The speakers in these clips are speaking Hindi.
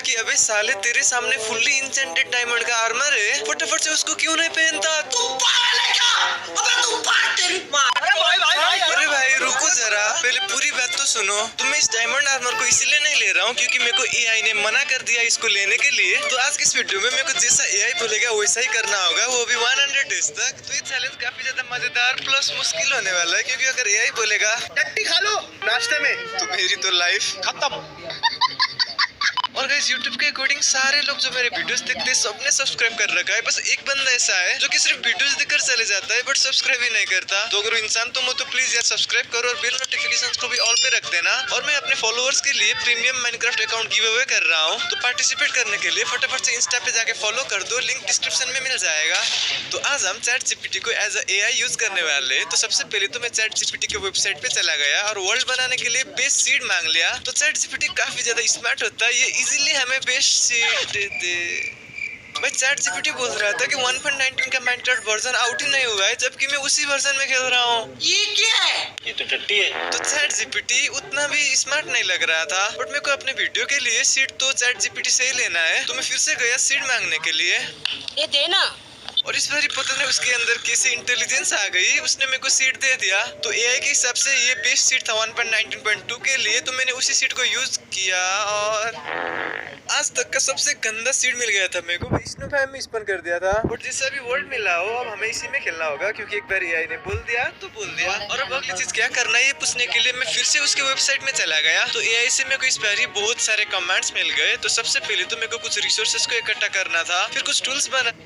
कि अबे साले तेरे सामने फुल्ली इंचेंटेड डायमंड का आर्मर है, फटाफट से उसको क्यों नहीं पहनता? तू पागल है क्या? अबे तू पागल तेरी माँ। अरे भाई रुको जरा, पहले पूरी बात तो सुनो। तो मैं इस डायमंड आर्मर को इसीलिए नहीं ले रहा हूँ क्योंकि मेरे को एआई ने मना कर दिया इसको लेने के लिए। तो आज की इस वीडियो में मेरे को जैसा एआई बोलेगा वैसा ही करना होगा, वो भी 100 डेज तक। तो ये चैलेंज काफी ज्यादा मजेदार प्लस मुश्किल होने वाला है क्योंकि अगर एआई बोलेगा टट्टी खा लो नाश्ते में तो मेरी तो लाइफ खत्म। और गाइस YouTube के अकॉर्डिंग सारे लोग जो मेरे वीडियोस देखते हैं सबने सब्सक्राइब कर रखा है। बस एक बंदा ऐसा है जो कि सिर्फ वीडियोस देखकर चले जाता है बट सब्सक्राइब ही नहीं करता। तो अगर इंसान तुम हो तो प्लीज यार सब्सक्राइब करो और बेल नोटिफिकेशंस को भी ऑल पे रख देना। और मैं अपने फॉलोअर्स के लिए premium Minecraft account give away कर रहा हूँ, तो पार्टिसिपेट करने के लिए फटाफट से इंस्टा पे जाके फॉलो कर दो, लिंक डिस्क्रिप्शन में मिल जाएगा। तो आज हम ChatGPT को एज अ एआई यूज करने वाले। तो सबसे पहले तो मैं ChatGPT के वेबसाइट पे चला गया और वर्ल्ड बनाने के लिए बेस्ट सीड मांग लिया। तो ChatGPT काफी ज्यादा स्मार्ट होता है, ये इजीली हमें बेस्ट सीड देते। मैं ChatGPT बोल रहा था कि 1.19 का माइनक्राफ्ट वर्जन आउट ही नहीं हुआ है, जबकि मैं उसी वर्जन में खेल रहा हूँ। ये क्या है? ये तो टट्टी है। तो ChatGPT उतना भी स्मार्ट नहीं लग रहा था, बट मेरे को अपने वीडियो के लिए सीड तो ChatGPT से ही लेना है। तो मैं फिर से गया सीड मांगने के लिए। ये देना। और इस बार पता नहीं उसके अंदर कैसे इंटेलिजेंस आ गई, उसने मेरे को सीट दे दिया। तो एआई के हिसाब से ये बेस्ट सीट था 1.19.2 के लिए, तो मैंने उसी सीट को यूज किया और आज तक का सबसे गंदा सीट मिल गया था मेरे को। स्नोफाइम में स्पन कर दिया था। बट जैसा भी वर्ल्ड मिला हो अब हमें इसी में खेलना होगा क्योंकि एक बार एआई ने बोल दिया तो बोल दिया। और अब अगली चीज क्या करना है ये पूछने के लिए मैं फिर से उसके वेबसाइट में चला गया। तो एआई से मेरे को इस बार बहुत सारे कमांड्स मिल गए। तो सबसे पहले तो मेरे को कुछ रिसोर्सेज को इकट्ठा करना था, फिर कुछ टूल्स बना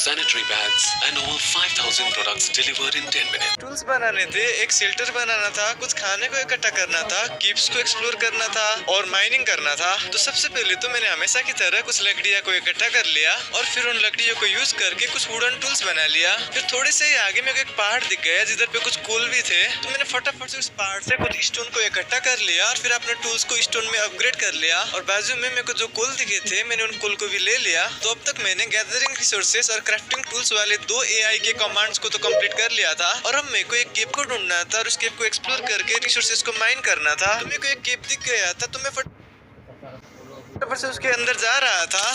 sanitary pads and over 5,000 products delivered in 10 minutes. Tools बनाने थे, एक शेल्टर बनाना था, कुछ खाने को इकट्ठा करना था, कीप्स को एक्सप्लोर करना था और माइनिंग करना था। तो सबसे पहले तो मैंने हमेशा की तरह कुछ लकड़ियाँ को इकट्ठा कर लिया और फिर उन लकड़ियों को यूज करके कुछ वुडन टूल्स बना लिया। फिर थोड़े से ही आगे मेरे को एक पहाड़ दिख गया जिधर पे कुछ कोल भी थे। तो मैंने फटाफट से उस पहाड़ से कुछ स्टोन को इकट्ठा कर लिया और फिर अपने टूल्स को स्टोन में अपग्रेड कर लिया। और बाजू में मेरे को जो कोल दिखे थे मैंने उन कोल को भी ले लिया। तो अब तक मैंने गैदरिंग रिसोर्सेस और क्राफ्टिंग टूल्स वाले 2 एआई के कमांड्स को तो कंप्लीट कर लिया था। और अब मेरे को एक केव को ढूंढना था और उस केव को एक्सप्लोर करके रिसोर्सेज को माइन करना था। तो मेरे को एक केव दिख गया था, तो मैं फटाफट से उसके अंदर जा रहा था।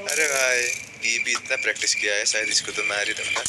अरे भाई ये भी इतना प्रैक्टिस किया है, शायद इसको तो मार ही दूंगा।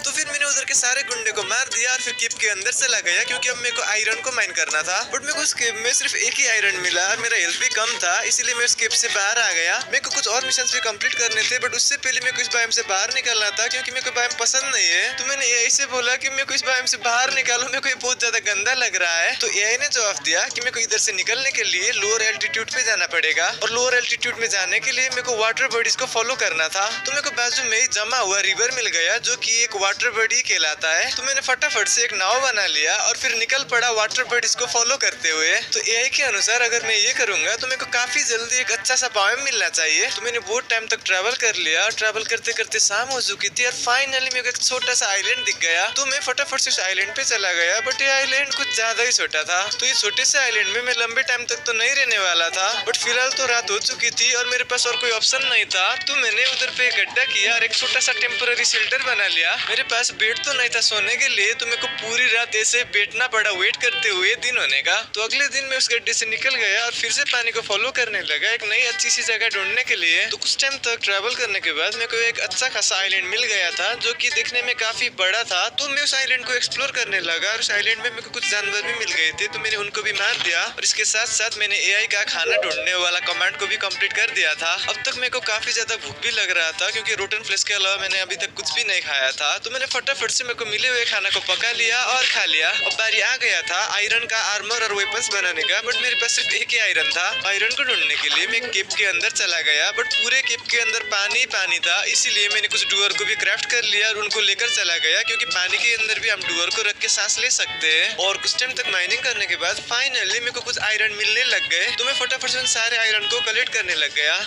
तो फिर मैंने उधर के सारे गुंडे को मार दिया और फिर केव के अंदर चला गया क्योंकि अब मेरे को आयरन को माइन करना था। बट मेरे को उस केव में सिर्फ एक ही आयरन मिला, मेरा हेल्थ भी कम था, इसीलिए मैं उस केव से बाहर आ गया। मेरे को कुछ और मिशंस भी कंप्लीट करने थे बट उससे पहले मेरे को इस बायोम से बाहर निकलना था क्योंकि मेरे को बायोम पसंद नहीं है। तो मैंने एआई से बोला कि मेरे को इस बायोम से बाहर निकालो, मेरे को ये बहुत ज्यादा गंदा लग रहा है। तो एआई ने जवाब दिया कि मेरे को इधर से निकलने के लिए लोअर एल्टीट्यूड पे जाना पड़ेगा और लोअर एल्टीट्यूड में जाने के लिए मेरे को वाटर बॉडीज को फॉलो करना था। तो मेरे को बाजू में जमा हुआ रिवर मिल गया जो कि एक वाटर बॉडी कहलाता है। तो मैंने फटाफट से एक नाव बना लिया और फिर निकल पड़ा वाटर बॉडीज को फॉलो करते हुए। तो एआई के अनुसार अगर मैं ये करूंगा तो मेरे को काफी जल्दी एक अच्छा सा बायोम मिलना चाहिए। तो मैंने बहुत टाइम तक ट्रैवल कर लिया और ट्रैवल करते करते शाम हो चुकी थी और फाइनली मेरे को एक छोटा सा आइलैंड दिख गया। तो मैं फटाफट से उस आइलैंड पे चला गया बट ये आइलैंड कुछ ज्यादा ही छोटा था। तो ये छोटे से आइलैंड में मैं लंबे टाइम तक तो नहीं रहने वाला था, बट फिलहाल तो रात हो चुकी थी और मेरे पास और कोई ऑप्शन नहीं था। तो मैंने उधर पे गड्ढा किया और एक छोटा सा टेम्पोररी शेल्टर बना लिया। मेरे पास बेड तो नहीं था सोने के लिए, तो मेरे को पूरी रात ऐसे बैठना पड़ा वेट करते हुए दिन होने का। तो अगले दिन मैं उस गड्ढे से निकल गया और फिर से पानी को फॉलो करने लगा एक नई अच्छी सी जगह ढूंढने के लिए। तो कुछ टाइम तक ट्रैवल करने के बाद मेरे को एक अच्छा खासा आइलैंड मिल गया था जो कि देखने में काफी बड़ा था। तो मैं उस आइलैंड को एक्सप्लोर करने लगा और उस आइलैंड में मेरे को कुछ जानवर भी मिल गए थे, तो मैंने उनको भी मार दिया। और इसके साथ साथ मैंने एआई का खाना ढूंढने वाला कमांड को भी कंप्लीट कर दिया था। अब तक मेरे को काफी ज्यादा भूख भी लग रहा था क्योंकि रोटन फ्लेश के अलावा मैंने अभी तक कुछ भी नहीं खाया था। तो मैंने फटाफट से मेरे को मिले हुए खाना को पका लिया और खा लिया। अब बारी आ गया था आयरन का आर्मर और वेपन्स बनाने का, बट मेरे पास सिर्फ एक ही आयरन था। आयरन को ढूंढने के लिए मैं केव के अंदर चला गया बट पूरे केव के अंदर पानी पानी था, इसीलिए मैंने कुछ डुअर को भी क्राफ्ट कर लिया और उनको लेकर चला गया क्योंकि पानी के अंदर भी हम डुअर को रख के सांस ले सकते हैं। और कुछ टाइम तक माइनिंग करने के बाद फाइनली मेरे को कुछ आयरन मिलने लग गए। तो मैं फटाफट से उन सारे आयरन को कलेक्ट करने लग गया।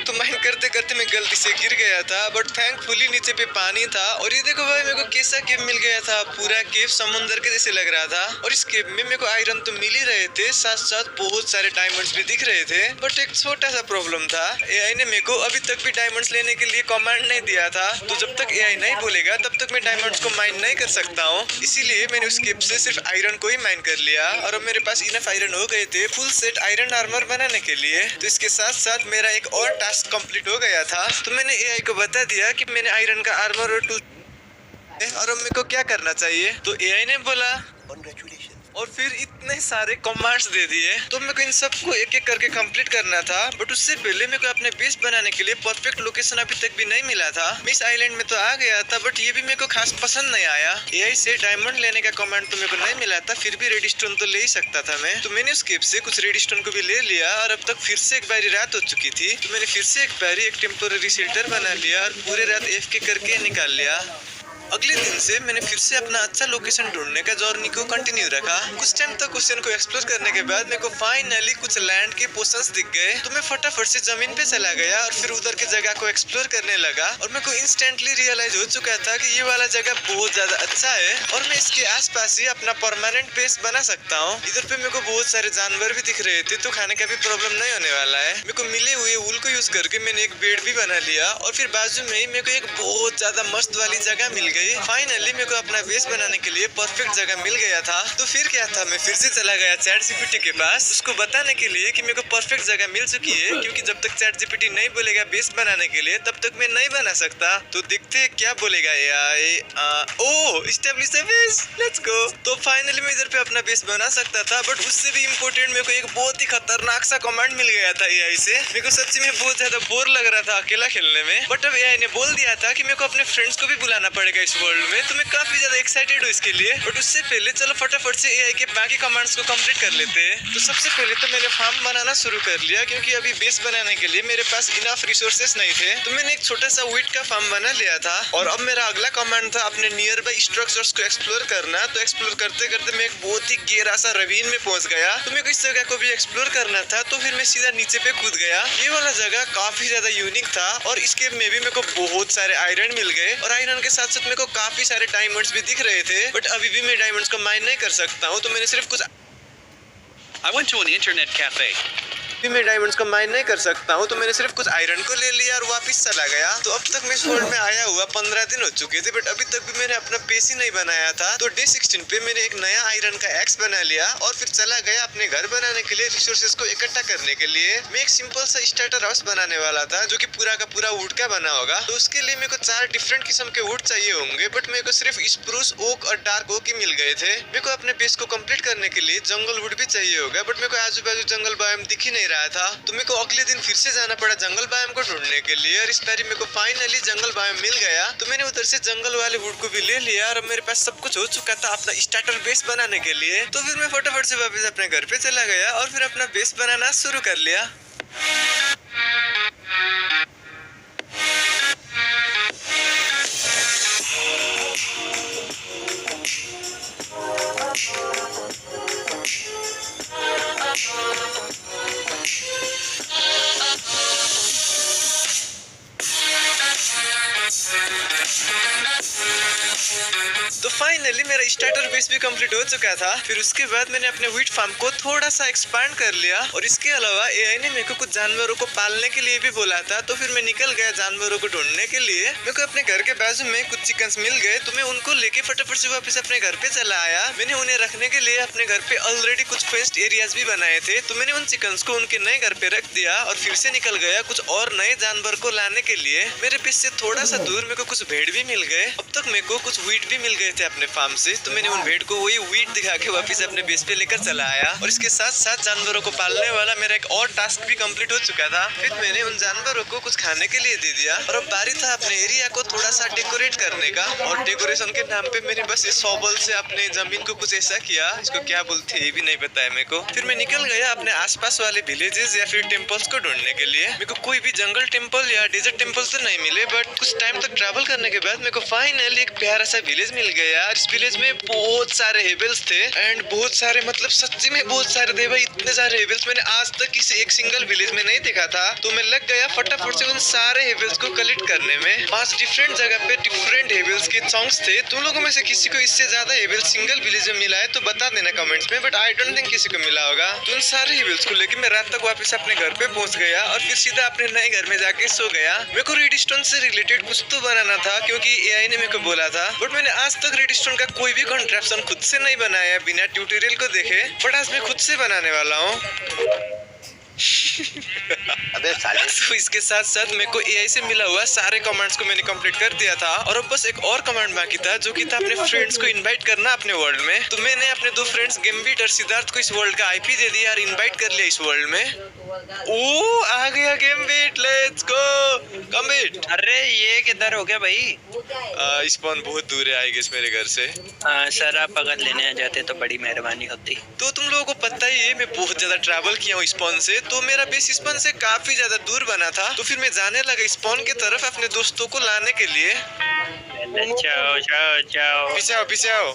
तो माइन करते करते मैं गलती से गिर गया था, बट थैंकफुली नीचे पे पानी था। और ये देखो भाई, मेरे को कैसा केव मिल गया था, पूरा केव समुंदर के जैसे लग रहा था। और इस केव में मेरे को आयरन तो मिल ही रहे थे, साथ साथ बहुत सारे डायमंड्स भी दिख रहे थे। बट एक छोटा सा प्रॉब्लम था, एआई ने मेरे को अभी तक भी डायमंड्स लेने के लिए कमांड नहीं दिया था। तो जब तक एआई नहीं बोलेगा तब तक मैं डायमंड्स को माइन नहीं कर सकता हूँ। इसीलिए मैंने उस केव से सिर्फ आयरन को ही माइन कर लिया, और अब मेरे पास इनफ आयरन हो गए थे फुल सेट आयरन आर्मर बनाने के लिए। तो इसके साथ साथ मेरा एक और टास्क कंप्लीट हो गया था। तो मैंने एआई को बता दिया कि मैंने आयरन का आर्मर और टूल, और अब मेरे को क्या करना चाहिए। तो एआई ने बोला और फिर इतने सारे कमांड्स दे दिए। तो मेरे को इन सबको एक एक करके कंप्लीट करना था। बट उससे पहले मेरे को अपने बेस बनाने के लिए परफेक्ट लोकेशन अभी तक भी नहीं मिला था। मैं इस आइलैंड में तो आ गया था, बट ये भी मेरे को खास पसंद नहीं आया। एआई से डायमंड लेने का कमांड तो मेरे को नहीं मिला था, फिर भी रेडस्टोन तो ले ही सकता था मैं। तो मैंने उस केव से कुछ रेडस्टोन को भी ले लिया, और अब तक फिर से एक बारी रात हो चुकी थी। तो मैंने फिर से एक बारी एक टेम्पोररी शेल्टर बना लिया और पूरे रात एफके करके निकाल लिया। अगले दिन से मैंने फिर से अपना अच्छा लोकेशन ढूंढने का जर्नी को कंटिन्यू रखा। कुछ टाइम तक क्वेश्चन को एक्सप्लोर करने के बाद मेरे को फाइनली कुछ लैंड के पोर्शंस दिख गए। तो मैं फटाफट से जमीन पे चला गया और फिर उधर के जगह को एक्सप्लोर करने लगा। और मेरे को इंस्टेंटली रियलाइज हो चुका था कि ये वाला जगह बहुत ज्यादा अच्छा है, और मैं इसके आसपास ही अपना परमानेंट बेस बना सकता हूँ। इधर पे मेरे को बहुत सारे जानवर भी दिख रहे थे, तो खाने का भी प्रॉब्लम नहीं होने वाला है। मेरे को मिले हुए वूल को यूज करके मैंने एक बेड भी बना लिया, और फिर बाजू में ही मेरे को एक बहुत ज्यादा मस्त वाली जगह मिल गई। फाइनली मेरे को अपना बेस बनाने के लिए परफेक्ट जगह मिल गया था। तो फिर क्या था, मैं फिर से चला गया चैट जीपीटी के पास, उसको बताने के लिए कि मेरे को परफेक्ट जगह मिल चुकी है। क्योंकि जब तक चैट जीपीटी नहीं बोलेगा बेस बनाने के लिए, तब तक मैं नहीं बना सकता। तो देखते हैं क्या बोलेगा AI. Oh, establish a base, let's go. तो फाइनली मैं इधर पे अपना बेस बना सकता था, बट उससे भी इम्पोर्टेंट मेरे को एक बहुत ही खतरनाक सा कमांड मिल गया था एआई से। मेरे को सच्ची में बहुत ज्यादा बोर लग रहा था अकेला खेलने में। बट अब एआई ने बोल दिया था कि मेरे को अपने फ्रेंड्स को भी बुलाना पड़ेगा इस वर्ल्ड में। तो मैं काफी ज्यादा एक्साइटेड हूँ इसके लिए। बट उससे पहले चलो फटाफट से एआई के बाकी कमांड्स को कंप्लीट कर लेते हैं। तो सबसे पहले तो मैंने फार्म बनाना शुरू कर लिया, क्योंकि अभी बेस बनाने के लिए मेरे पास इनफ रिसोर्सेस नहीं थे। तो मैंने एक छोटा सा वीट का फार्म बना लिया था, और अब मेरा अगला कमांड था अपने नियर बाय स्ट्रक्चर्स को एक्सप्लोर करना। तो एक्सप्लोर करते करते मैं एक बहुत ही गहरा सा रवीन में पहुंच गया। तो मेरे को इस जगह को भी एक्सप्लोर करना था, तो फिर मैं सीधा नीचे पे कूद गया। ये वाला जगह काफी ज्यादा यूनिक था, और इसके में भी मेरे को बहुत सारे आयरन मिल गए, और आयरन के साथ साथ मेरे को काफी सारे डायमंड्स भी दिख रहे थे। बट अभी भी मैं डायमंड्स को माइन नहीं कर सकता हूँ। तो मैंने सिर्फ कुछ I went to an internet cafe. भी मैं डायमंड्स को माइन नहीं कर सकता हूँ। तो मैंने सिर्फ कुछ आयरन को ले लिया और वापस चला गया। तो अब तक मैं इस वर्ल्ड में आया हुआ 15 दिन हो चुके थे, बट अभी तक भी मैंने अपना बेस ही नहीं बनाया था। तो डे 16 पे मैंने एक नया आयरन का एक्स बना लिया, और फिर चला गया अपने घर बनाने के लिए रिसोर्सेज को इकट्ठा करने के लिए। मैं एक सिंपल सा स्टार्टर हाउस बनाने वाला था, जो कि पूरा का पूरा वुड का बना होगा। तो उसके लिए मेरे को 4 डिफरेंट किस्म के वुड चाहिए होंगे, बट मेरे को सिर्फ स्प्रूस, ओक और डार्क ओक ही मिल गए थे। मेरे को अपने बेस को कंप्लीट करने के लिए जंगल वुड भी चाहिए होगा, बट मेरे को आजू बाजू जंगल बायोम दिख ही नहीं रहा था। तो मेरे को अगले दिन फिर से जाना पड़ा जंगल बायोम को ढूंढने के लिए, और इस बारी मेरे को फाइनली जंगल बायोम मिल गया। तो मैंने उधर से जंगल वाले वुड को भी ले लिया, और अब मेरे पास सब कुछ हो चुका था अपना स्टार्टर बेस बनाने के लिए। तो फिर मैं फटाफट से वापस अपने घर पे चला गया, और फिर अपना बेस बनाना शुरू कर लिया। तो फाइनली मेरा स्टार्टर बेस भी कंप्लीट हो चुका था। फिर उसके बाद मैंने अपने व्हीट फार्म को थोड़ा सा एक्सपांड कर लिया, और इसके अलावा एआई ने मेरे को कुछ जानवरों को पालने के लिए भी बोला था। तो फिर मैं निकल गया जानवरों को ढूंढने के लिए। मेरे को अपने घर के बाजू में कुछ चिकन्स मिल गए, तो मैं उनको लेके फटाफट से वापस अपने घर पे चला आया। मैंने उन्हें रखने के लिए अपने घर पे ऑलरेडी कुछ फेंस्ड एरियाज भी बनाए थे। तो मैंने उन चिकन्स को उनके नए घर पे रख दिया, और फिर से निकल गया कुछ और नए जानवर को लाने के लिए। मेरे बेस से थोड़ा सा दूर मेरे को कुछ भेड़ भी मिल गए। अब तक मेरे को कुछ व्हीट भी मिल गए थे अपने फार्म से। तो मैंने उन भेड़ को वही व्हीट दिखा के वापस अपने बेस पे लेकर चला आया, और इसके साथ साथ जानवरों को पालने वाला मेरा एक और टास्क भी कंप्लीट हो चुका था। फिर मैंने उन जानवरों को कुछ खाने के लिए दे दिया, और अब बारी था अपने एरिया को थोड़ा सा डेकोरेट करने का। और डेकोरेशन के नाम पे मैंने बस इस शॉवल से अपने जमीन को कुछ ऐसा किया, इसको क्या बोलते हैं ये भी नहीं पता है मेरे को। फिर मैं निकल गया अपने आसपास वाले विलेजेस या फिर टेम्पल्स को ढूंढने के लिए। मेरे को कोई भी जंगल टेम्पल या डेजर्ट टेम्पल तो नहीं मिले, बट कुछ टाइम तक ट्रैवल करने के बाद मेरे को फाइनली एक प्यारा सा विलेज मिल गया। और इस विलेज में बहुत सारे हेबल्स थे एंड बहुत सारे मतलब सच्ची में बहुत सारे थे भाई। इतने सारे हेबल्स मैंने आज तक किसी एक सिंगल विलेज में नहीं देखा था। तो मैं लग गया फटाफट से उन सारे हेबल्स को कलेक्ट करने में। 5 डिफरेंट जगह पे डिफरेंट हेबल्स के सॉन्ग्स थे। तुम लोगों में से किसी को इससे ज्यादा हेबल्स सिंगल विलेज में मिला है तो बता देना कमेंट्स में, बट आई डोंट थिंक किसी को मिला होगा। तो उन सारे हेबल्स को लेकर मैं रात तक वापस अपने घर पे पहुंच गया और फिर सीधा अपने नए घर में जाके सो गया। मेरे को रेडस्टोन से रिलेटेड कुछ तो बनाना था क्योंकि एआई ने मेरे को बोला था, बट मैंने आज तक रेडस्टोन का कोई भी कॉन्ट्रैप्शन खुद से नहीं बनाया बिना ट्यूटोरियल को देखे, बट आज मैं खुद से बनाने वाला हूँ। अबे साले। तो इसके साथ साथ मेरे को एआई से मिला हुआ सारे कमांड्स को मैंने कंप्लीट कर दिया था और अब बस एक और कमांड बाकी था जो कि था अपने फ्रेंड्स को इनवाइट करना अपने वर्ल्ड में। तो मैंने अपने 2 फ्रेंड्स गैम्बिट और सिद्धार्थ को इस वर्ल्ड का आईपी दे दिया और इनवाइट कर लिया इस वर्ल्ड में। ओ आ गया गैम्बिट, लेट्स गो गैम्बिट। अरे ये किधर हो गया भाई? स्पॉन बहुत दूर है आई गेस मेरे घर से। सर आप अगर लेने आ जाते तो बड़ी मेहरबानी होती। तो तुम लोगों को पता ही है मैं बहुत ज्यादा ट्रैवल किया हूँ स्पॉन से, तो मेरा बेस स्पॉन से काफी ज्यादा दूर बना था। तो फिर मैं जाने लगा स्पॉन की तरफ अपने दोस्तों को लाने के लिए। जाओ जाओ जाओ। पीछे आओ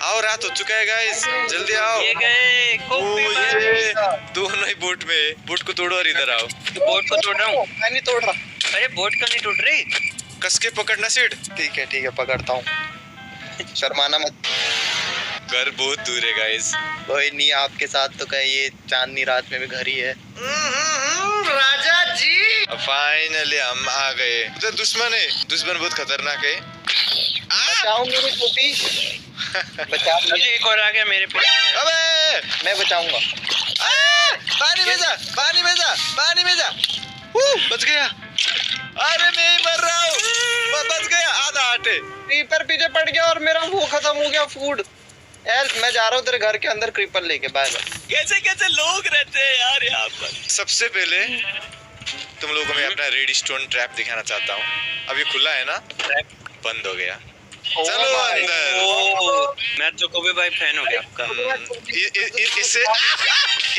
आओ, रात हो चुका है गाइस, जल्दी आओ। ये गए कॉपी ये दोनों ही बोट में, बोट को तोड़ो और इधर आओ। बोट को तोड़ रहा हूँ। मैं नहीं तोड़ रहा। अरे बोट क्यों नहीं टूट रही? कस के पकड़ना सिड। ठीक है पकड़ता हूँ। शर्माना मत। घर बहुत दूर है गाइस। कोई नहीं, आपके साथ तो कहीं ये चांदनी रात में भी घर ही है। राजा जी। फाइनली हम आ गए। उधर दुश्मन है, दुश्मन बहुत खतरनाक है। बचाओ मेरी टोपी। बचा अरे एक और आ गया मेरे पे। अबे मैं बचाऊंगा। पानी में जा, पानी में जा, पानी में जा। बच गया। अरे मैं ही मर रहा हूँ, बच गया। आधा आटे क्रीपर पीछे पड़ गया और मेरा वो खत्म हो गया फूड। हेल्प, मैं जा रहा हूँ तेरे घर के अंदर क्रीपर लेके। Bye bye. कैसे कैसे लोग रहते हैं यार यहाँ पर। सबसे पहले तुम लोगों को मैं अपना रेडस्टोन ट्रैप दिखाना चाहता हूँ। अब ये खुला है ना, बंद हो गया। चलो अंदर। मैं तो कभी भाई फैन हो गया आपका।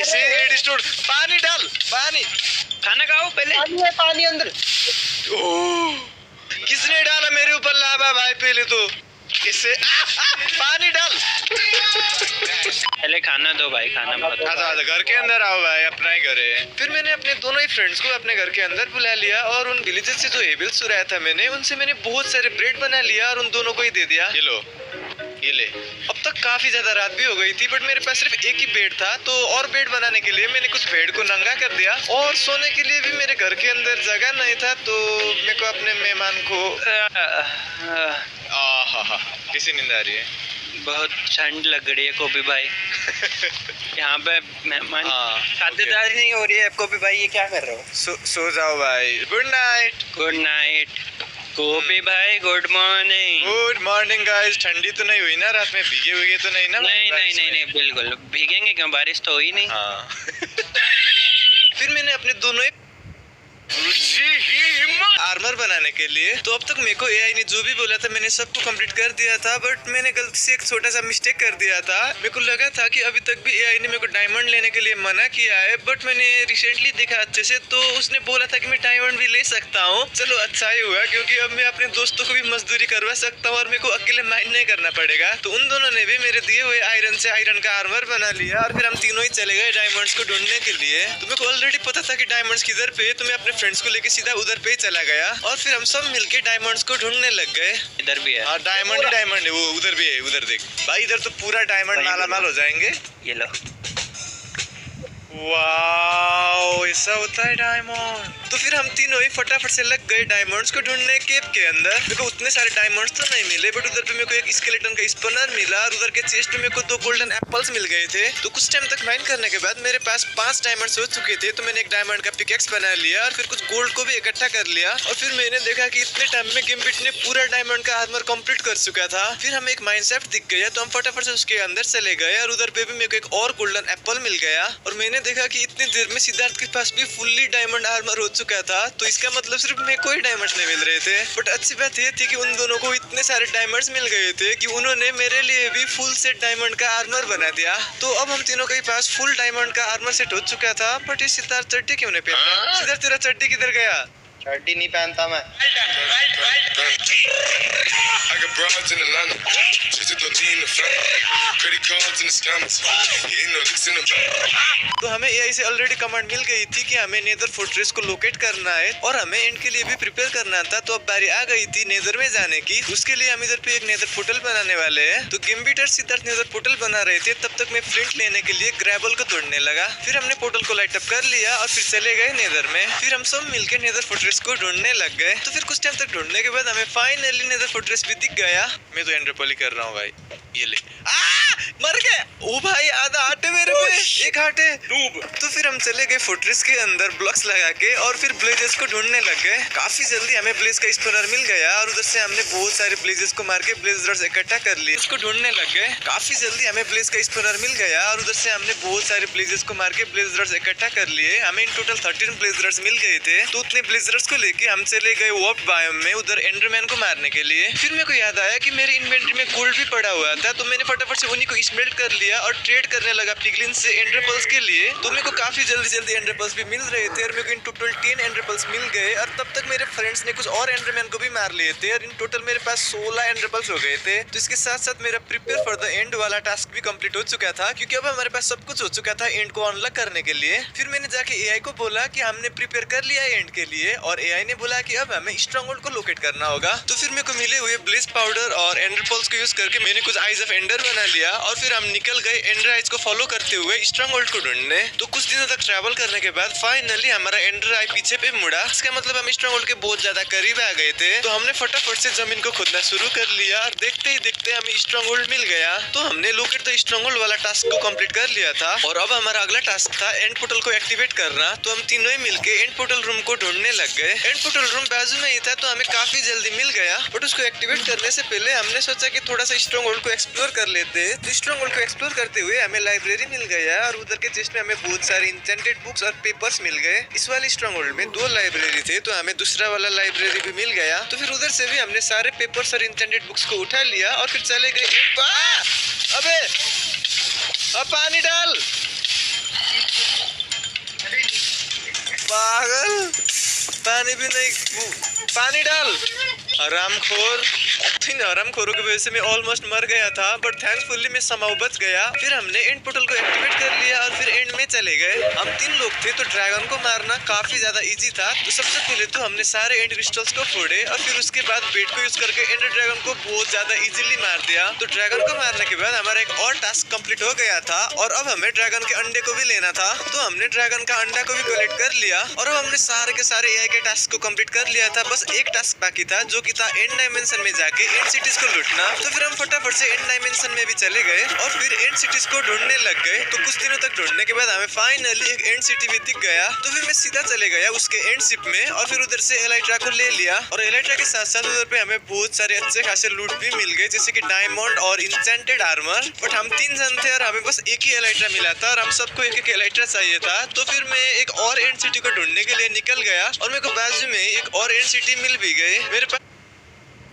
इसे रेडस्टोन। पानी डाल, पानी। खाना खाओ पहले। पानी अंदर। किसने डाला मेरे ऊपर लावा भाई? पहले तो इससे पानी डाल। पहले खाना दो भाई, खाना मत। आजा घर के अंदर आओ भाई, अपना ही घर है। फिर मैंने अपने दोनों ही फ्रेंड्स को अपने घर के अंदर बुला लिया और उन विलेजेस से जो हेबल्स चुराया था मैंने, उनसे मैंने बहुत सारे ब्रेड बना लिया और उन दोनों को ही दे दिया। ये लो, ये ले। अब तक काफी ज्यादा रात भी हो गई थी, बट मेरे पास सिर्फ एक ही बेड था। तो और बेड बनाने के लिए मैंने कुछ बेड को नंगा कर दिया और सोने के लिए भी मेरे घर के अंदर जगह नहीं था। तो मेरे को अपने मेहमान को किसी नींद आ रही है। बहुत ठंड लग रही है कॉपी भाई। यहाँ पे मेहमान खातिरदारी नहीं हो रही है। कॉपी भाई ये क्या कर रहे हो? सो जाओ भाई। Good night. Good night copy भाई। Good morning. Good morning guys. ठंडी तो नहीं हुई ना रात में? भीगे हुए तो नहीं ना? नहीं बिल्कुल भीगेंगे क्यों, बारिश तो हुई नहीं। हाँ। फिर मैंने अपने दोनों आर्मर बनाने के लिए, तो अब तक मेरे को एआई ने जो भी बोला था मैंने सबको कंप्लीट कर दिया था, बट मैंने गलती से एक छोटा सा मिस्टेक कर दिया था। मेरे को लगा था कि अभी तक भी एआई ने मेरे को डायमंड लेने के लिए मना किया है, बट मैंने रिसेंटली देखा अच्छे से तो उसने बोला था कि मैं डायमंड भी ले सकता हूँ। चलो अच्छा ही हुआ क्योंकि अब मैं अपने दोस्तों को भी मजदूरी करवा सकता हूँ और मेरे को अकेले माइन नहीं करना पड़ेगा। तो उन दोनों ने भी मेरे दिए हुए आयरन से आयरन का आर्मर बना लिया और फिर हम तीनों ही चले गए डायमंड्स को ढूंढने के लिए। तो मेरे को ऑलरेडी पता था कि डायमंड्स किधर पे, तो मैं अपने फ्रेंड्स को लेके सीधा उधर पे चला गया और फिर हम सब मिलके डायमंड्स को ढूंढने लग गए। इधर भी है। हाँ डायमंड ही डायमंड है, वो उधर भी है। उधर देख भाई, इधर तो पूरा डायमंड मालामाल हो जाएंगे। ये लो। वाओ, ऐसा होता है डायमंड। तो फिर हम तीनों ही फटाफट से लग गए डायमंड्स को ढूंढने केव के अंदर। मेरे को उतने सारे डायमंड्स तो नहीं मिले, बट उधर पे मेरे को एक स्केलेटन का स्पनर मिला और उधर के चेस्ट में मेरे को 2 गोल्डन एप्पल्स मिल गए थे। तो कुछ टाइम तक माइन करने के बाद मेरे पास 5 डायमंड्स हो चुके थे। तो मैंने एक डायमंड का पिकेक्स बना लिया और फिर कुछ गोल्ड को भी इकट्ठा कर लिया और फिर मैंने देखा कि इतने टाइम में गैम्बिट ने पूरा डायमंड का आर्मर कंप्लीट कर चुका था। फिर हमें एक माइनशैफ्ट दिख गया तो हम फटाफट से उसके अंदर चले गए और उधर पे भी मेरे को एक और गोल्डन एप्पल मिल गया और मैंने देखा कि इतनी देर में सिद्धार्थ के पास भी फुल्ली डायमंड आर्मर हो चुका था। तो इसका मतलब सिर्फ मेरे को ही डायमंड्स नहीं मिल रहे थे, बट अच्छी बात ये थी कि उन दोनों को इतने सारे डायमंड्स मिल गए थे कि उन्होंने मेरे लिए भी फुल सेट डायमंड का आर्मर बना दिया। तो अब हम तीनों के पास फुल डायमंड का आर्मर सेट हो चुका था। बट ये सिद्धार्थ चड्डी क्यों नहीं पहन रहा? सिद्धार्थ तेरा चड्डी किधर गया? चड्डी नहीं पहनता मैं। broads in Atlanta. Just to throw in the family. Credit cards and the scammers. Hitting the licks in the back. तो हमें एआई से ऑलरेडी कमांड मिल गई थी कि हमें नेदर फोर्ट्रेस को लोकेट करना है और हमें एंड के लिए भी प्रिपेयर करना था। तो अब बारी आ गई थी नेदर में जाने की। उसके लिए हम इधर पे एक नेदर पोर्टल बनाने वाले हैं। तो गिम्बिट और सिद्धार्थ नेदर पोर्टल बना रहे थे, तब तक मैं फ्लिंट लेने के लिए ग्रेबल को तोड़ने लगा। फिर हमने पोर्टल को लाइट अप कर लिया और फिर चले गए नेदर में। फिर हम सब मिलकर नेदर फोर्ट्रेस को ढूंढने लग गए। तो फिर कुछ टाइम तक ढूंढने के बाद हमें फाइनली नेदर फोर्ट्रेस भी दिख गया। मैं तो एंड्रोपोली कर रहा हूँ भाई, ये ले। मर गए। ओ भाई आधा हार्ट है मेरे पे, एक हार्ट है। तो फिर हम चले गए फोर्ट्रेस के अंदर ब्लॉक्स लगा के और फिर ब्लेजेस को ढूंढने लग गए। काफी जल्दी हमें ब्लेज का स्पॉनर मिल गया और उधर से हमने बहुत सारे ब्लेजेस को मार के ब्लेजर्स इकट्ठा कर लिए। उसको ढूंढने लग गए। काफी जल्दी हमें ब्लेज का स्पॉनर मिल गया और उधर से हमने बहुत सारे ब्लेजेस को मार के ब्लेजर्स इकट्ठा कर लिए। हमें इन टोटल 13 ब्लेजर्स मिल गए थे। तो उतने ब्लेजर्स को लेके हम चले गए वॉर्प बायोम में उधर एंडरमैन को मारने के लिए। फिर मेरे को याद आया कि मेरी इन्वेंटरी में गोल्ड भी पड़ा हुआ था, तो मैंने फटाफट से उन्हीं को स्मेल्ट कर लिया और ट्रेड करने लगा पिगलिन से एंड्रेपल्स के लिए। तो मेरे को काफी जल्दी एंड्रेपल्स भी मिल रहे थे और मेरे को इन टोटल 10 एंड्रेपल्स मिल गए। और तब तक मेरे फ्रेंड्स ने कुछ और एंड्रमैन को भी मार लिए थे और इन टोटल मेरे पास 16 एंड्रेपल्स हो गए थे। तो इसके साथ साथ मेरा प्रिपेयर फॉर द एंड वाला टास्क भी कंप्लीट हो चुका था, क्योंकि अब हमारे पास सब कुछ हो चुका था एंड को अनलॉक करने के लिए। फिर मैंने जाके एआई को बोला कि हमने प्रिपेयर कर लिया एंड के लिए, और एआई ने बोला कि अब हमें स्ट्रॉन्गहोल्ड को लोकेट करना होगा। तो फिर मेरे को मिले हुए ब्लेज पाउडर और एंड्रेपल्स को यूज करके मैंने कुछ आइज ऑफ एंडर बना लिया और फिर हम निकल गए एंडर आइज को फॉलो करते हुए स्ट्रॉन्गहोल्ड को ढूंढने। तो कुछ दिनों तक ट्रैवल करने के बाद फाइनली हमारा एंडर आई पीछे पे मुड़ा। इसका मतलब हम स्ट्रॉन्गहोल्ड के बहुत ज्यादा करीब आ गए थे। तो हमने फटाफट से जमीन को खोदना शुरू कर लिया और देखते ही देखते हमें स्ट्रॉन्गहोल्ड मिल गया। तो हमने लोकेट द स्ट्रॉन्गहोल्ड वाला टास्क को कंप्लीट कर लिया था और अब हमारा अगला टास्क था एंड पोर्टल को एक्टिवेट करना। तो हम तीनों ही मिलके एंड पोर्टल रूम को ढूंढने लग गए। एंड पोर्टल रूम बाजू में ही था, तो हमें काफी जल्दी मिल गया। बट उसको एक्टिवेट करने से पहले हमने सोचा कि थोड़ा सा स्ट्रॉन्गहोल्ड को एक्सप्लोर कर लेते। तो स्ट्रॉन्गहोल्ड को एक्सप्लोर करते हुए हमें लाइब्रेरी मिल गया और उधर के चेस्ट में हमें बहुत सारे इंचेंटेड बुक्स और पेपर्स मिल गए। इस वाले स्ट्रॉन्गहोल्ड में 2 लाइब्रेरी थे, तो हमें दूसरा वाला लाइब्रेरी भी मिल गया। तो फिर उधर से भी हमने सारे पेपर्स और इंचेंटेड बुक्स को उठा लिया और फिर चले गए। अबे अब पानी डाल, पागल, पानी भी नहीं, पानी डाल, हरामखोर। इन हरामखोरों की वजह से मैं ऑलमोस्ट मर गया था, बट थैंकफुली मैं समाव बच गया। फिर हमने एंड पोर्टल को एक्टिवेट कर लिया और फिर एंड में चले गए। हम 3 लोग थे, तो ड्रैगन को मारना काफी ज्यादा इजी था। तो सबसे पहले तो हमने सारे एंड क्रिस्टल्स को फोड़े और फिर उसके बाद बेट को यूज करके एंड ड्रैगन को बहुत ज्यादा इजीली मार दिया। तो ड्रैगन को मारने के बाद हमारा एक और टास्क कंप्लीट हो गया था और अब हमें ड्रैगन के अंडे को भी लेना था। तो हमने ड्रैगन का अंडा को भी कलेक्ट कर लिया और अब हमने सारे के सारे एआई के टास्क को कंप्लीट कर लिया था। बस एक टास्क बाकी था, जो कि था एंड डायमेंशन में जाके एंड सिटीज को लूटना। तो फिर हम फटाफट से एंड डायमेंशन में भी चले गए और फिर एंड सिटीज को ढूंढने लग गए। तो कुछ दिनों तक ढूंढने के बाद हमें फाइनली एक एंड सिटी भी दिख गया। तो फिर मैं सीधा चले गया उसके एंड शिप में और फिर उधर से एलाइट्रा को ले लिया। और एलाइट्रा के साथ साथ उधर पे हमें बहुत सारे अच्छे खासे लूट भी मिल गए, जैसे कि डायमंड और इंचेंटेड आर्मर। बट हम 3 जन थे और हमें बस एक ही एलाइट्रा मिला था और हम सबको एक एलाइट्रा चाहिए था। तो फिर मैं एक और एंड सिटी को ढूंढने के लिए निकल गया और मेरे को बाजू में एक और एंड सिटी मिल भी गई। मेरे पास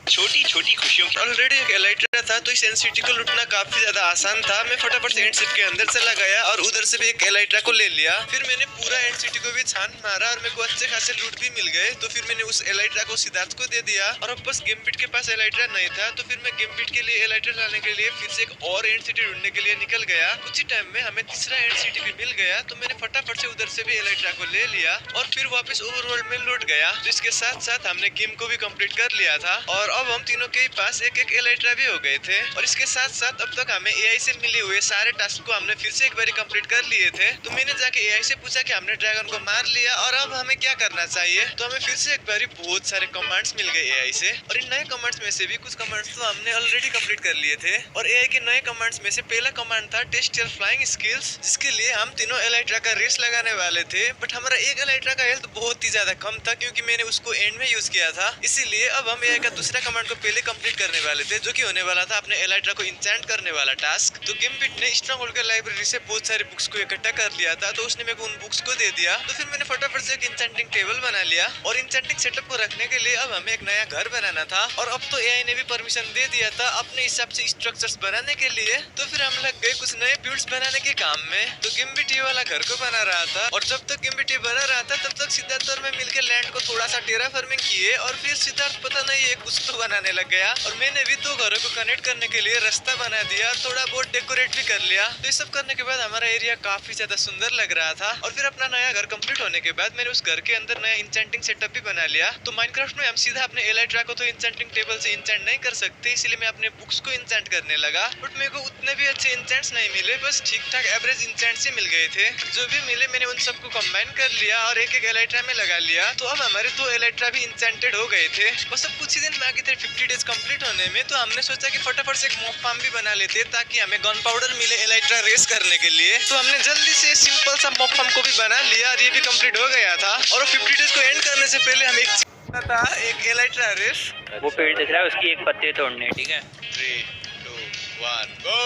छोटी छोटी खुशियों की ऑलरेडी एक एलाइट्रा था, तो इस एंड सिटी को लूटना काफी ज्यादा आसान था। मैं फटाफट से एंड सिटी के अंदर चला गया और उधर से भी एक एलाइट्रा को ले लिया। फिर मैंने पूरा एंड सिटी को भी छान मारा और मेरे को अच्छे खासे लूट भी मिल गए। तो फिर मैंने उस एलाइट्रा को सिद्धार्थ को दे दिया और अब बस गिम्बिट के पास एलाइट्रा नहीं था। तो फिर मैं गिम्बिट के लिए एलाइट्रा लाने के लिए फिर से एक और एंड सिटी ढूंढने के लिए निकल गया। कुछ ही टाइम में हमें तीसरा एंड सिटी भी मिल गया। तो मैंने फटाफट से उधर से भी एलाइट्रा को ले लिया और फिर वापस ओवरवर्ल्ड में लौट गया। तो इसके साथ साथ हमने गेम को भी कंप्लीट कर लिया था और अब हम तीनों के पास एक एलाइट्रा भी हो गए थे। और इसके साथ साथ अब तक हमें एआई से मिले हुए सारे टास्क को हमने फिर से एक बार कंप्लीट कर लिए थे। तो मैंने जाके एआई से पूछा कि हमने ड्रैगन को मार लिया और अब हमें क्या करना चाहिए। तो हमें फिर से एक बार बहुत सारे कमांड्स मिल गए एआई से और इन नए कमांड्स में से भी कुछ कमांड्स तो हमने ऑलरेडी कंप्लीट कर लिए थे। और एआई के नए कमांड्स में से पहला कमांड था टेस्ट योर फ्लाइंग स्किल्स, जिसके लिए हम तीनों एलाइट्रा का रेस लगाने वाले थे। बट हमारा एक एलाइट्रा का हेल्थ बहुत ही ज्यादा कम था, क्योंकि मैंने उसको एंड में यूज किया था। इसीलिए अब हम एआई का दूसरा कमांड को पहले कंप्लीट करने वाले थे, जो कि होने वाला था अपने एलाइट्रा को इंचेंट करने वाला टास्क। तो गिम्बिट ने स्ट्रॉन्गहोल्ड के लाइब्रेरी से बहुत सारे बुक्स को इकट्ठा कर लिया था, तो उसने मेरे को उन बुक्स को दे दिया। तो फिर मैंने फटाफट से एक इंचेंटिंग टेबल बना लिया और इंचेंटिंग सेटअप को रखने के लिए अब हमें एक नया घर बनाना था। और अब तो एआई ने भी परमिशन दे दिया था अपने हिसाब से स्ट्रक्चर्स बनाने के लिए। तो फिर हम लग गए कुछ नए बिल्ड्स बनाने के काम में। तो गिम्बिट ये वाला घर को बना रहा था और जब तक गिम्बिट ये बना रहा था तब तक सिद्धार्थ और मैं मिलकर लैंड को थोड़ा सा टेराफॉर्मिंग किए और फिर सिद्धार्थ पता नहीं ये कुछ तो बनाने लग गया और मैंने भी 2 घरों को कनेक्ट करने के लिए रास्ता बना दिया, थोड़ा बहुत डेकोरेट भी कर लिया। तो ये सब करने के बाद हमारा एरिया काफी ज्यादा सुंदर लग रहा था। और फिर अपना नया घर कंप्लीट होने के बाद मैंने उस घर के अंदर नया इंचेंटिंग सेटअप भी बना लिया। तो माइनक्राफ्ट में हम सीधा अपने एलाइट्रा को तो इंचेंटिंग टेबल से इंचेंट नहीं कर सकते, इसलिए मैं अपने बुक्स को इंचेंट करने लगा। बट मेरे को उतने भी अच्छे इंचेंट्स नहीं मिले, बस ठीक ठाक एवरेज इंचेंट्स ही मिल गए थे। जो भी मिले मैंने उन सबको कंबाइन कर लिया और एक एलाइट्रा में लगा लिया। तो अब हमारे 2 एलाइट्रा भी इंचेंटेड हो गए थे। बस अब कुछ ही दिन बाकी थे 50 डेज कंप्लीट होने में। तो हमने सोचा कि फटाफट से एक मॉब फार्म भी बना लेते ताकि हमें गन पाउडर मिले एलाइट्रा रेस करने के लिए। तो हमने जल्दी से सिंपल सा मॉब फार्म को भी बना लिया और ये भी कंप्लीट हो गया था। और 50 डेज को एंड करने से पहले हम एक एलाइट्रा रेस। वो पेड़ दिख रहा है, उसकी एक पत्ते तोड़ने, ठीक है। 3, 2, 1 गो।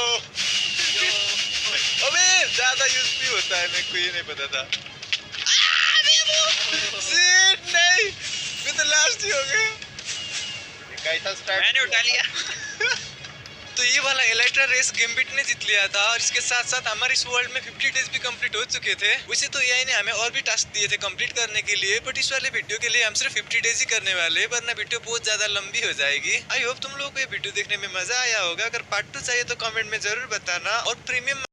अबे ज्यादा यूज भी होता है, मेरे को ये नहीं पता था। Shit, नहीं, मैं तो लास्ट ही हो गया। मैंने उठा लिया। तो ये वाला एलाइट्रा रेस गेमबिट ने जीत लिया था और इसके साथ साथ हमारे इस वर्ल्ड में 50 डेज भी कंप्लीट हो चुके थे। वैसे तो एआई ने हमें और भी टास्क दिए थे कंप्लीट करने के लिए, बट इस वाले वीडियो के लिए हम सिर्फ 50 डेज ही करने वाले, वरना वीडियो बहुत ज्यादा लंबी हो जाएगी। आई होप तुम लोगों को ये वीडियो देखने में मजा आया होगा। अगर पार्ट 2 चाहिए तो कमेंट में जरूर बताना। और प्रीमियम